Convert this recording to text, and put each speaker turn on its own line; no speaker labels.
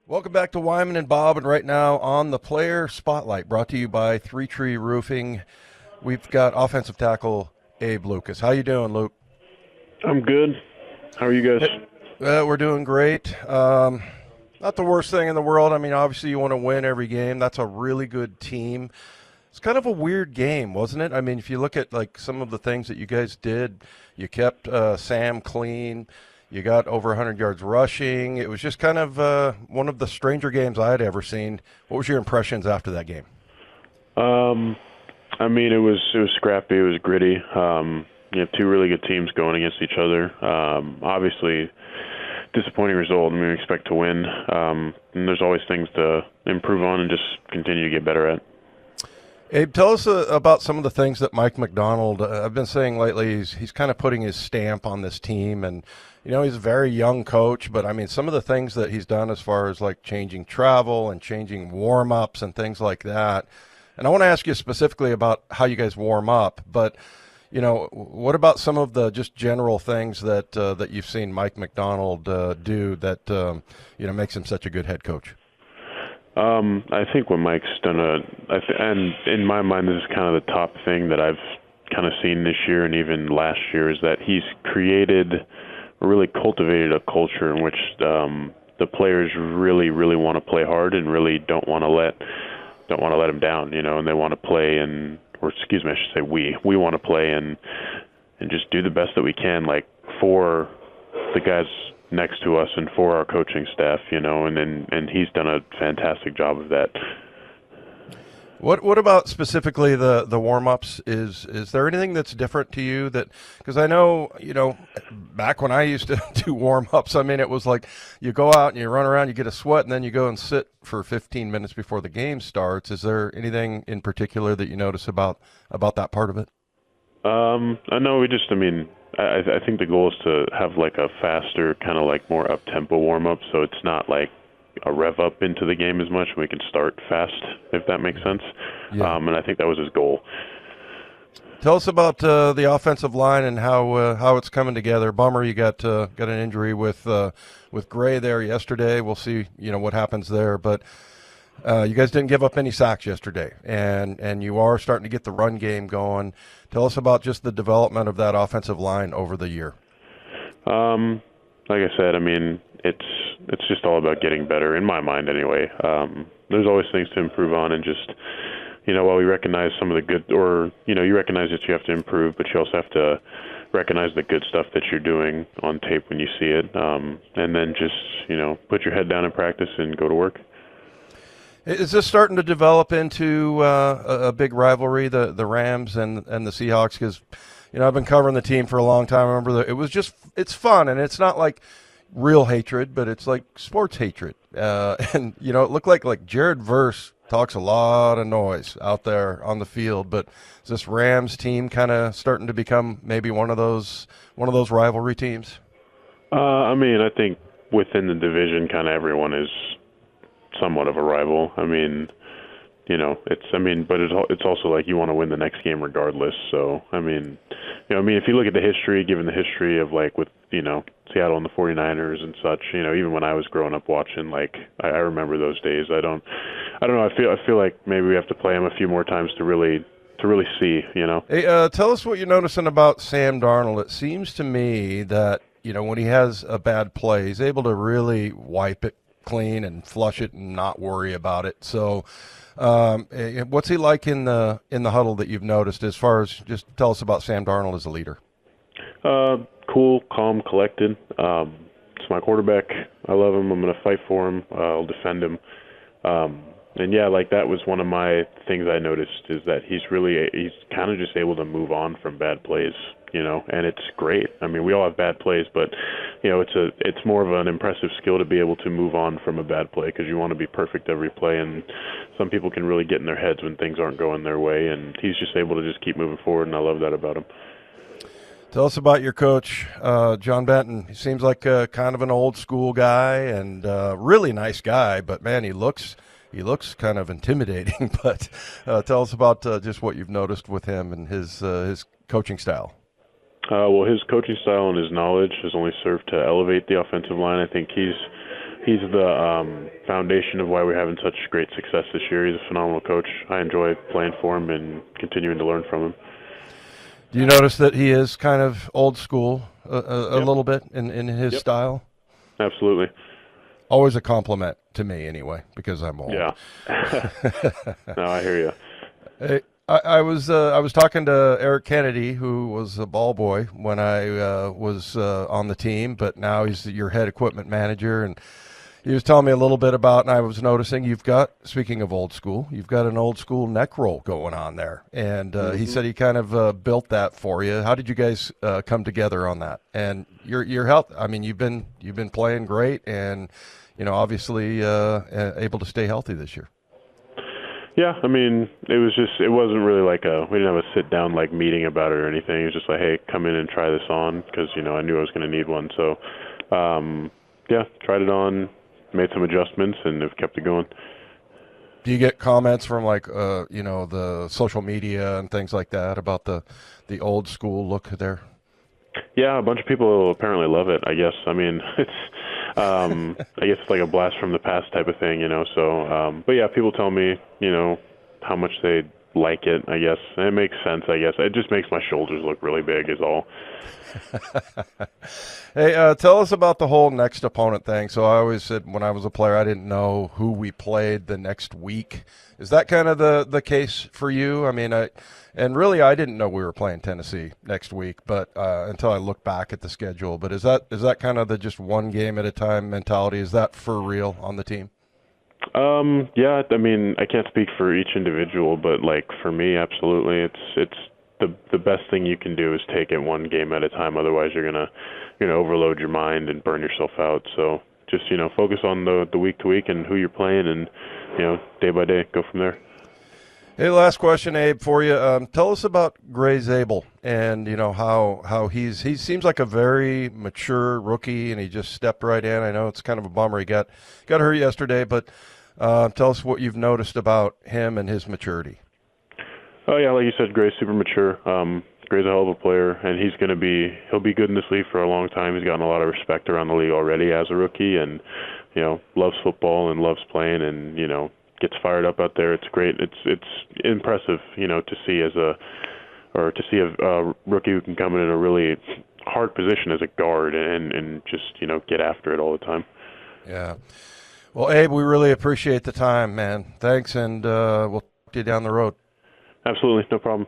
Welcome back to Wyman and Bob, and right now on the Player Spotlight, brought to you by Three Tree Roofing. We've got offensive tackle Abe Lucas. How you doing, Luke?
I'm good. How are you guys?
We're doing great. Not the worst thing in the world. I mean, obviously you want to win every game. That's a really good team. It's kind of a weird game, wasn't it? I mean, if you look at like some of the things that you guys did, you kept Sam clean. You got over 100 yards rushing. It was just kind of one of the stranger games I had ever seen. What was your impressions after that game?
I mean, it was scrappy. It was gritty. You have two really good teams going against each other. Obviously, disappointing result. I mean, we expect to win. And there's always things to improve on and just continue to get better at.
Abe, tell us about some of the things that Mike Macdonald, I've been saying lately, he's kind of putting his stamp on this team. And, you know, he's a very young coach, but, I mean, some of the things that he's done as far as, like, changing travel and changing warm-ups and things like that. And I want to ask you specifically about how you guys warm up, but, you know, what about some of the just general things that that you've seen Mike Macdonald do that, you know, makes him such a good head coach?
I think what Mike's done, and in my mind, this is kind of the top thing that I've kind of seen this year and even last year, is that he's created, really cultivated a culture in which the players really, really want to play hard and really don't want to let them down, you know, and they want to play or excuse me, I should say we want to play and just do the best that we can, like for the guys next to us and for our coaching staff, you know, and he's done a fantastic job of that.
What about specifically the warm-ups? Is there anything that's different to you that, because I know, you know, back when I used to do warm-ups, I mean, it was like you go out and you run around, you get a sweat, and then you go and sit for 15 minutes before the game starts. Is there anything in particular that you notice about that part of it?
I know I think the goal is to have like a faster, kind of like more up-tempo warm-up, so it's not like a rev up into the game as much. We can start fast, if that makes sense.
Yeah.
And I think that was his goal.
Tell us about the offensive line and how it's coming together. Bummer you got an injury with Gray there yesterday. We'll see, you know, what happens there, but you guys didn't give up any sacks yesterday, and you are starting to get the run game going. Tell us about just the development of that offensive line over the year.
Like I said, I mean, it's just all about getting better, in my mind anyway. There's always things to improve on, and just, you know, while we recognize some of the good, or, you know, you recognize that you have to improve, but you also have to recognize the good stuff that you're doing on tape when you see it, and then just, you know, put your head down in practice and go to work.
Is this starting to develop into a big rivalry, the Rams and the Seahawks? Because, you know, I've been covering the team for a long time. I remember it's fun, and it's not like real hatred, but it's like sports hatred. And, you know, it looked like Jared Verse talks a lot of noise out there on the field, but is this Rams team kind of starting to become maybe one of those rivalry teams?
I mean, I think within the division, kind of everyone is somewhat of a rival. I mean, you know, but it's also like you want to win the next game regardless. So, I mean, you know, if you look at the history, given the history of like with, you know, Seattle and the 49ers and such, you know, even when I was growing up watching, like I remember those days. I don't know. I feel like maybe we have to play them a few more times to really see, you know.
Hey, tell us what you're noticing about Sam Darnold. It seems to me that, you know, when he has a bad play, he's able to really wipe it clean and flush it and not worry about it. So what's he like in the huddle that you've noticed, as far as, just tell us about Sam Darnold as a leader?
Cool, calm, collected. It's my quarterback. I love him. I'm going to fight for him. I'll defend him. And yeah, like that was one of my things I noticed, is that he's kind of just able to move on from bad plays, you know, and it's great. I mean, we all have bad plays, but, you know, it's more of an impressive skill to be able to move on from a bad play, because you want to be perfect every play, and some people can really get in their heads when things aren't going their way, and he's just able to just keep moving forward, and I love that about him.
Tell us about your coach, John Benton. He seems like kind of an old school guy and really nice guy, but man, he looks kind of intimidating. But tell us about just what you've noticed with him and his coaching style.
Well, his coaching style and his knowledge has only served to elevate the offensive line. I think he's he's the foundation of why we're having such great success this year. He's a phenomenal coach. I enjoy playing for him and continuing to learn from him.
Do you notice that he is kind of old school a
Yep.
little bit in his
Yep.
style?
Absolutely.
Always a compliment to me anyway, because I'm old.
Yeah. No, I hear you.
Hey, I was talking to Eric Kennedy, who was a ball boy when I was on the team, but now he's your head equipment manager, and he was telling me a little bit about, and I was noticing you've got, speaking of old school, you've got an old school neck roll going on there, and he said he kind of built that for you. How did you guys come together on that? And your health, I mean, you've been playing great, and obviously able to stay healthy this year.
Yeah, I mean, it wasn't really like we didn't have a sit down like meeting about it or anything. It was just like, hey, come in and try this on, because I knew I was going to need one. So, yeah, tried it on, made some adjustments, and have kept it going.
Do you get comments from the social media and things like that about the old school look there?
Yeah, a bunch of people apparently love it, I guess. I mean, it's I guess it's like a blast from the past type of thing, so but yeah, people tell me, how much they like it, I guess. And it makes sense, I guess. It just makes my shoulders look really big is all.
Hey, tell us about the whole next opponent thing. So I always said when I was a player, I didn't know who we played the next week. Is that kind of the case for you? I mean, I didn't know we were playing Tennessee next week, but until I look back at the schedule. But is that kind of the just one game at a time mentality? Is that for real on the team?
Yeah, I mean, I can't speak for each individual, but like for me, absolutely, it's the best thing you can do is take it one game at a time. Otherwise, you're gonna overload your mind and burn yourself out. So just focus on the week to week and who you're playing, and day by day, go from there.
Hey, last question, Abe, for you. Tell us about Gray Zabel and how he seems like a very mature rookie, and he just stepped right in. I know it's kind of a bummer he got hurt yesterday, but tell us what you've noticed about him and his maturity.
Oh yeah, like you said, Gray's super mature. Gray's a hell of a player, and he'll be good in this league for a long time. He's gotten a lot of respect around the league already as a rookie, and loves football and loves playing, and gets fired up out there. It's great. It's impressive, to see a rookie who can come in a really hard position as a guard and just get after it all the time.
Yeah. Well, Abe, we really appreciate the time, man. Thanks, and we'll see you down the road.
Absolutely, no problem.